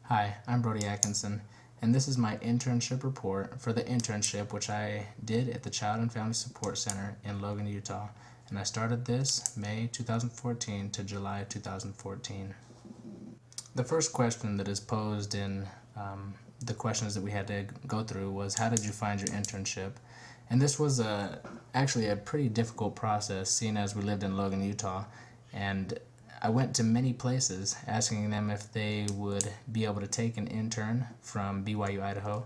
Hi, I'm Brodie Atkinson, and this is my internship report for the internship which I did at the Child and Family Support Center in Logan, Utah. And I started this May 2014 to July 2014. The first question that is posed in the questions that we had to go through was, how did you find your internship? And this was actually a pretty difficult process, seeing as we lived in Logan, Utah, and I went to many places asking them if they would be able to take an intern from BYU, Idaho,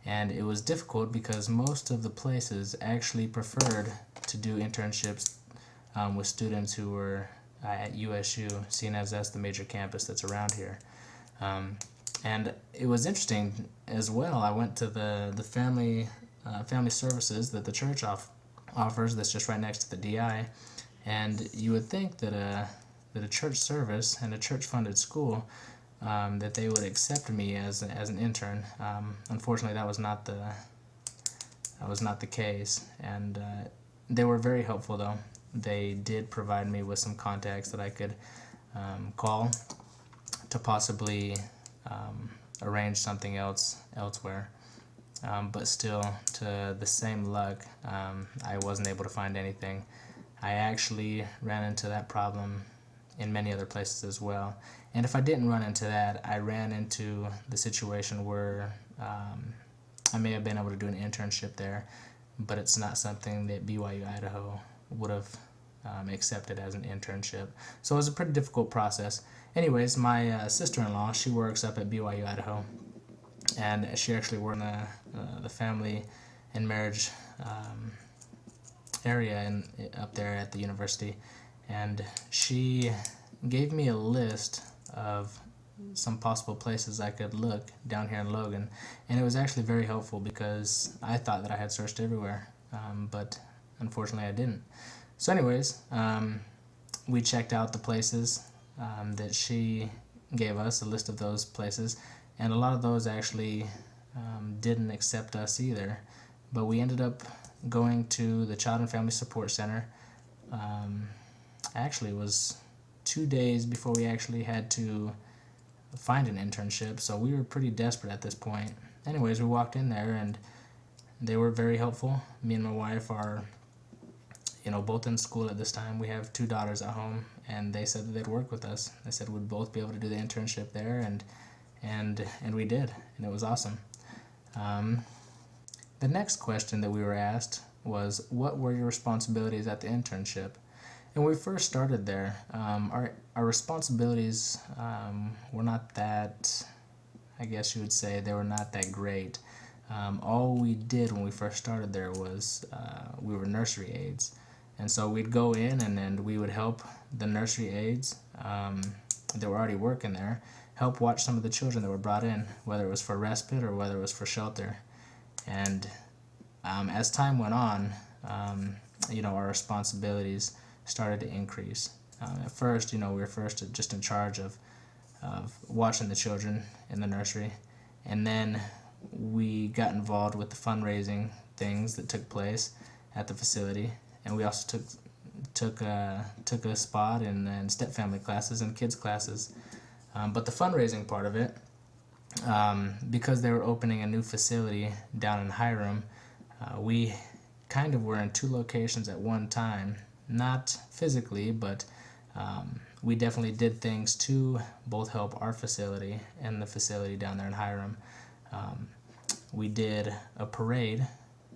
and it was difficult because most of the places actually preferred to do internships with students who were at USU, seeing as that's the major campus that's around here. And it was interesting as well. I went to the family services that the church offers that's just right next to the DI, and you would think that a church service and a church-funded school that they would accept me as an intern. Unfortunately, that was not the case, and they were very helpful though. They did provide me with some contacts that I could call to possibly arrange something else elsewhere. But still, to the same luck, I wasn't able to find anything. I actually ran into that problem in many other places as well. And if I didn't run into that, I ran into the situation where I may have been able to do an internship there, but it's not something that BYU Idaho would have accepted as an internship. So it was a pretty difficult process. Anyways, my sister-in-law, she works up at BYU Idaho, and she actually worked in the family and marriage area up there at the university, and she gave me a list of some possible places I could look down here in Logan, and it was actually very helpful because I thought that I had searched everywhere, but unfortunately I didn't. So anyways, we checked out the places that she gave us, a list of those places, and a lot of those actually didn't accept us either, but we ended up going to the Child and Family Support Center. Actually, it was 2 days before we actually had to find an internship, so we were pretty desperate at this point. Anyways, we walked in there and they were very helpful. Me and my wife are both in school at this time. We have 2 daughters at home, and they said that they'd work with us. They said we'd both be able to do the internship there, and we did, and it was awesome. The next question that we were asked was, what were your responsibilities at the internship? And when we first started there, our responsibilities were not that, I guess you would say, they were not that great. All we did when we first started there was we were nursery aides. And so we'd go in and we would help the nursery aides that were already working there help watch some of the children that were brought in, whether it was for respite or whether it was for shelter. And as time went on, our responsibilities started to increase. At first, we were first just in charge of watching the children in the nursery, and then we got involved with the fundraising things that took place at the facility, and we also took a spot in step family classes and kids classes. But the fundraising part of it, because they were opening a new facility down in Hiram, we kind of were in 2 locations at one time. Not physically, but we definitely did things to both help our facility and the facility down there in Hiram. We did a parade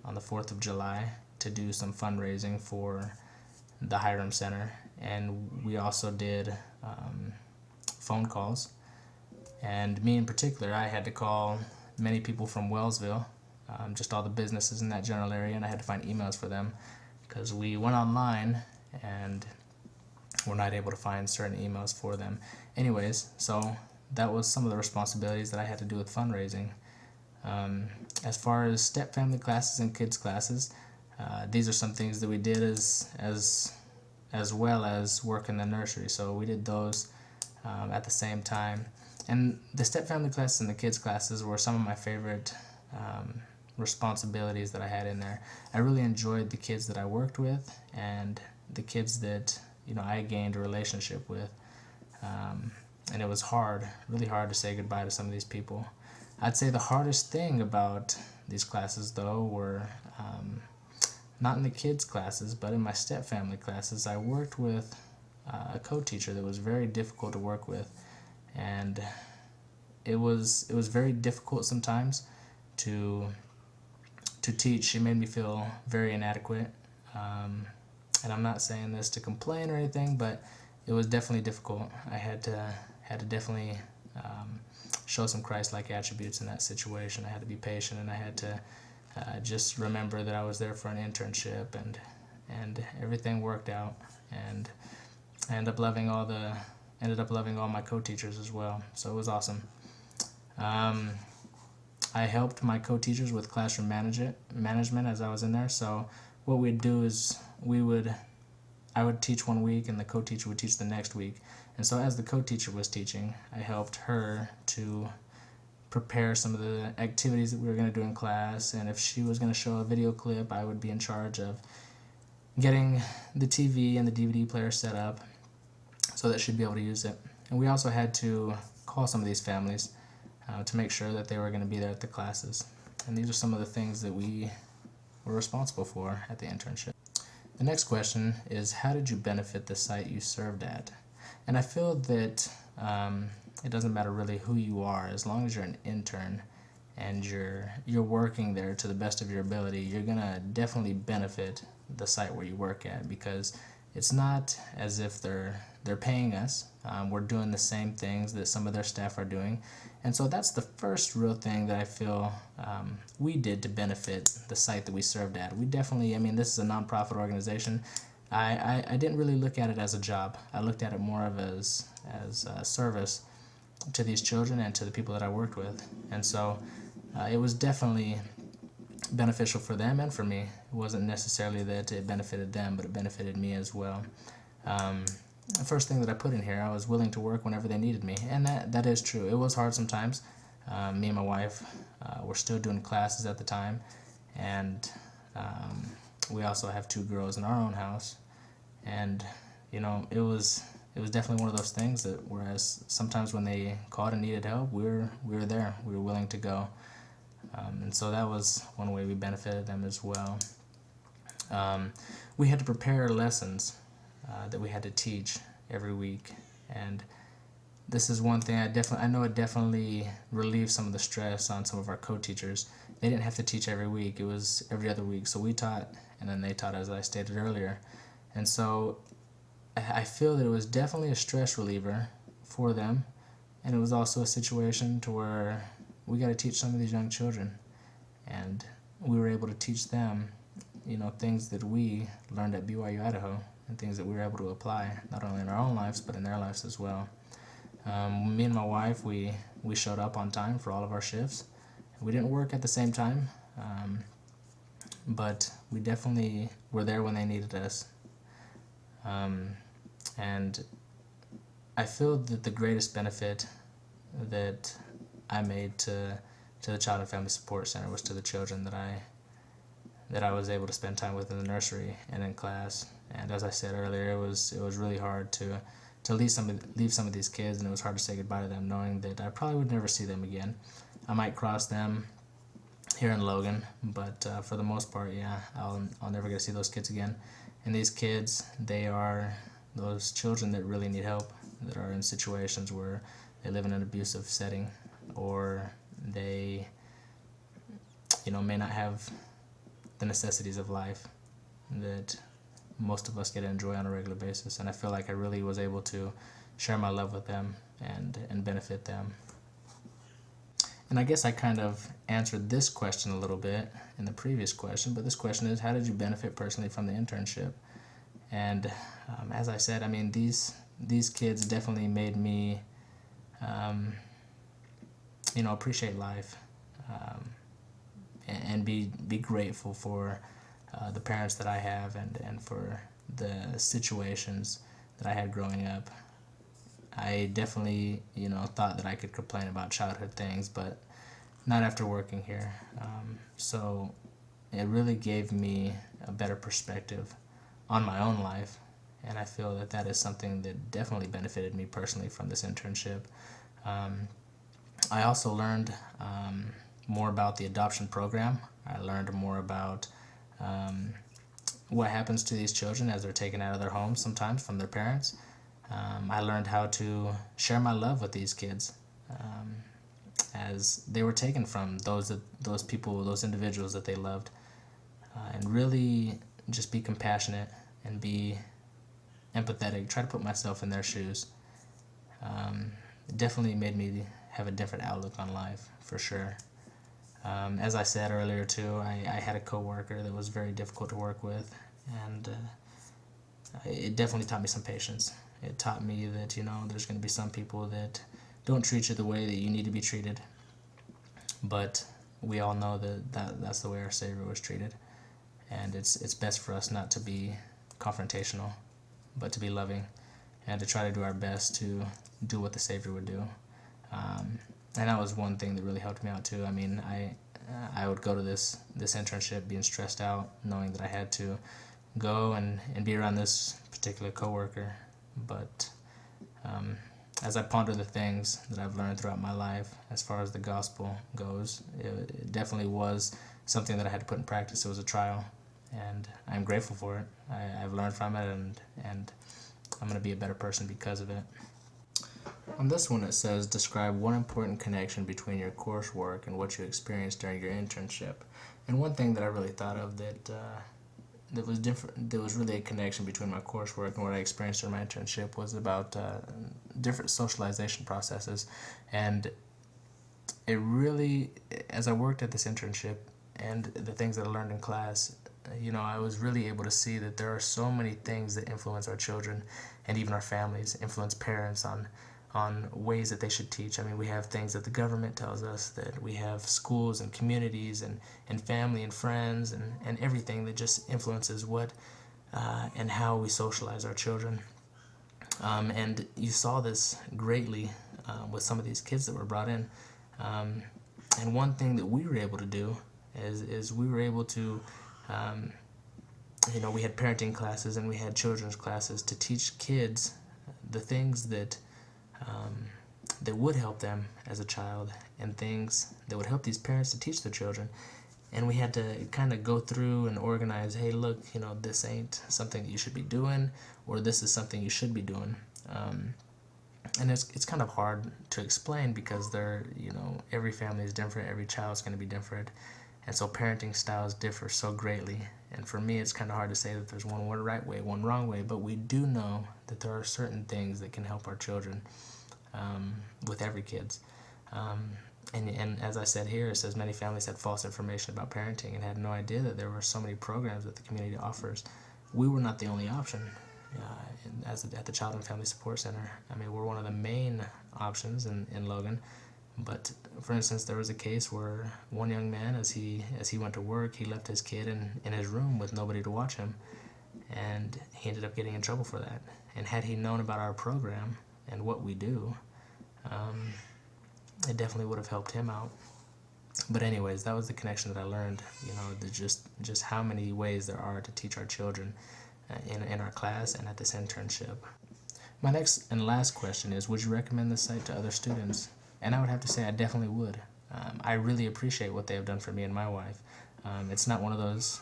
on the 4th of July to do some fundraising for the Hiram Center, and we also did phone calls. And me in particular, I had to call many people from Wellsville, just all the businesses in that general area, and I had to find emails for them because we went online and we're not able to find certain emails for them. Anyways, so that was some of the responsibilities that I had to do with fundraising. As far as step family classes and kids classes, these are some things that we did as well as work in the nursery. So we did those at the same time. And the step family classes and the kids classes were some of my favorite responsibilities that I had in there. I really enjoyed the kids that I worked with and the kids that I gained a relationship with. and it was hard, really hard to say goodbye to some of these people. I'd say the hardest thing about these classes, though, were not in the kids' classes, but in my step-family classes. I worked with a co-teacher that was very difficult to work with, and it was very difficult sometimes to teach. She made me feel very inadequate, and I'm not saying this to complain or anything, but it was definitely difficult. I had to definitely show some Christ-like attributes in that situation. I had to be patient, and I had to just remember that I was there for an internship, and everything worked out, and I ended up loving all my co-teachers as well. So it was awesome. I helped my co-teachers with classroom management as I was in there. So what we'd do is I would teach one week, and the co-teacher would teach the next week. And so as the co-teacher was teaching, I helped her to prepare some of the activities that we were going to do in class, and if she was going to show a video clip, I would be in charge of getting the TV and the DVD player set up so that she'd be able to use it. And we also had to call some of these families to make sure that they were going to be there at the classes. And these are some of the things that we were responsible for at the internship. The next question is, how did you benefit the site you served at? And I feel that it doesn't matter really who you are, as long as you're an intern and you're working there to the best of your ability, you're gonna definitely benefit the site where you work at, because it's not as if they're paying us. We're doing the same things that some of their staff are doing, and so that's the first real thing that I feel we did to benefit the site that we served at. We definitely, I mean, this is a nonprofit organization. I didn't really look at it as a job. I looked at it more of as a service to these children and to the people that I worked with. And so it was definitely beneficial for them and for me. It wasn't necessarily that it benefited them, but it benefited me as well. The first thing that I put in here, I was willing to work whenever they needed me, and that is true. It was hard sometimes. Me and my wife were still doing classes at the time, and we also have 2 girls in our own house, and you know, it was definitely one of those things that, whereas sometimes when they called and needed help, we were there, we were willing to go, and so that was one way we benefited them as well. We had to prepare lessons that we had to teach every week, and this is one thing I know it definitely relieved some of the stress on some of our co-teachers. They didn't have to teach every week, it was every other week, so we taught and then they taught, as I stated earlier. And so I feel that it was definitely a stress reliever for them, and it was also a situation to where we got to teach some of these young children, and we were able to teach them, you know, things that we learned at BYU Idaho, and things that we were able to apply not only in our own lives but in their lives as well. Me and my wife, we showed up on time for all of our shifts. We didn't work at the same time, but we definitely were there when they needed us. And I feel that the greatest benefit that I made to the Child and Family Support Center was to the children that I was able to spend time with in the nursery and in class. And as I said earlier, it was really hard to leave some of these kids, and it was hard to say goodbye to them, knowing that I probably would never see them again. I might cross them here in Logan, but for the most part, yeah, I'll never get to see those kids again. And these kids, they are those children that really need help, that are in situations where they live in an abusive setting, or they, you know, may not have the necessities of life that most of us get to enjoy on a regular basis. And I feel like I really was able to share my love with them and benefit them. And I guess I kind of answered this question a little bit in the previous question, but this question is, how did you benefit personally from the internship? And as I said, I mean, these kids definitely made me, you know, appreciate life, and be grateful for the parents that I have, and for the situations that I had growing up. I definitely, you know, thought that I could complain about childhood things, but not after working here. So it really gave me a better perspective on my own life, and I feel that that is something that definitely benefited me personally from this internship. I also learned more about the adoption program. I learned more about what happens to these children as they're taken out of their homes sometimes from their parents. I learned how to share my love with these kids as they were taken from those people, those individuals that they loved, and really just be compassionate and be empathetic. Try to put myself in their shoes. It definitely made me have a different outlook on life, for sure. As I said earlier too, I had a coworker that was very difficult to work with, and it definitely taught me some patience. It taught me that, there's going to be some people that don't treat you the way that you need to be treated, but we all know that's the way our Savior was treated, and it's best for us not to be confrontational, but to be loving, and to try to do our best to do what the Savior would do. And that was one thing that really helped me out too. I mean, I would go to this internship being stressed out, knowing that I had to go and be around this particular coworker. But as I ponder the things that I've learned throughout my life as far as the gospel goes, it definitely was something that I had to put in practice. It was a trial, and I'm grateful for it. I've learned from it, and I'm going to be a better person because of it. On this one it says, describe one important connection between your coursework and what you experienced during your internship. And one thing that I really thought of that was different, there was really a connection between my coursework and what I experienced during my internship, was about different socialization processes. And it really, as I worked at this internship and the things that I learned in class, I was really able to see that there are so many things that influence our children and even our families, influence parents on ways that they should teach. I mean, we have things that the government tells us, that we have schools and communities and family and friends and everything that just influences what and how we socialize our children. And you saw this greatly with some of these kids that were brought in. And one thing that we were able to do is we were able to, we had parenting classes and we had children's classes to teach kids the things that would help them as a child, and things that would help these parents to teach their children. And we had to kind of go through and organize, hey, look, this ain't something that you should be doing, or this is something you should be doing. And it's kind of hard to explain because every family is different, every child's going to be different, and so parenting styles differ so greatly. And for me, it's kind of hard to say that there's one right way, one wrong way, but we do know that there are certain things that can help our children with every kid's. And as I said here, it says many families had false information about parenting and had no idea that there were so many programs that the community offers. We were not the only option at the Child and Family Support Center. I mean, we're one of the main options in Logan. But for instance, there was a case where one young man, as he went to work, he left his kid in his room with nobody to watch him, and he ended up getting in trouble for that. And had he known about our program and what we do, it definitely would have helped him out. But anyways, that was the connection that I learned, just how many ways there are to teach our children in our class and at this internship. My next and last question is, would you recommend this site to other students? And I would have to say I definitely would. I really appreciate what they have done for me and my wife. It's not one of those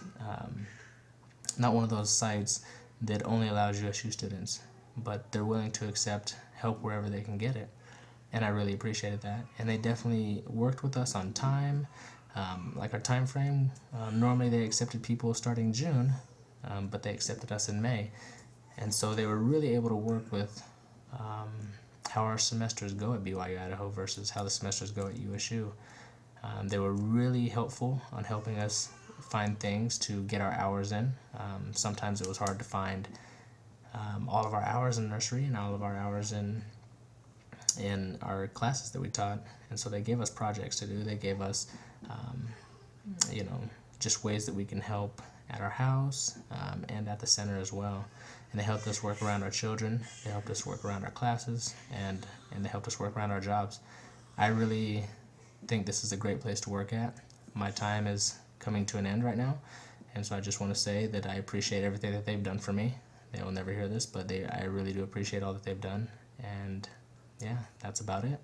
sites that only allows USU students, but they're willing to accept help wherever they can get it. And I really appreciated that. And they definitely worked with us on time, like our time frame. Normally they accepted people starting June, but they accepted us in May. And so they were really able to work with how our semesters go at BYU Idaho versus how the semesters go at USU. They were really helpful on helping us find things to get our hours in. Sometimes it was hard to find all of our hours in nursery and all of our hours in our classes that we taught, and so they gave us projects to do. They gave us just ways that we can help at our house and at the center as well. And they helped us work around our children, they helped us work around our classes, and they helped us work around our jobs. I really think this is a great place to work at. My time is coming to an end right now, and so I just want to say that I appreciate everything that they've done for me. They will never hear this, but I really do appreciate all that they've done. And yeah, that's about it.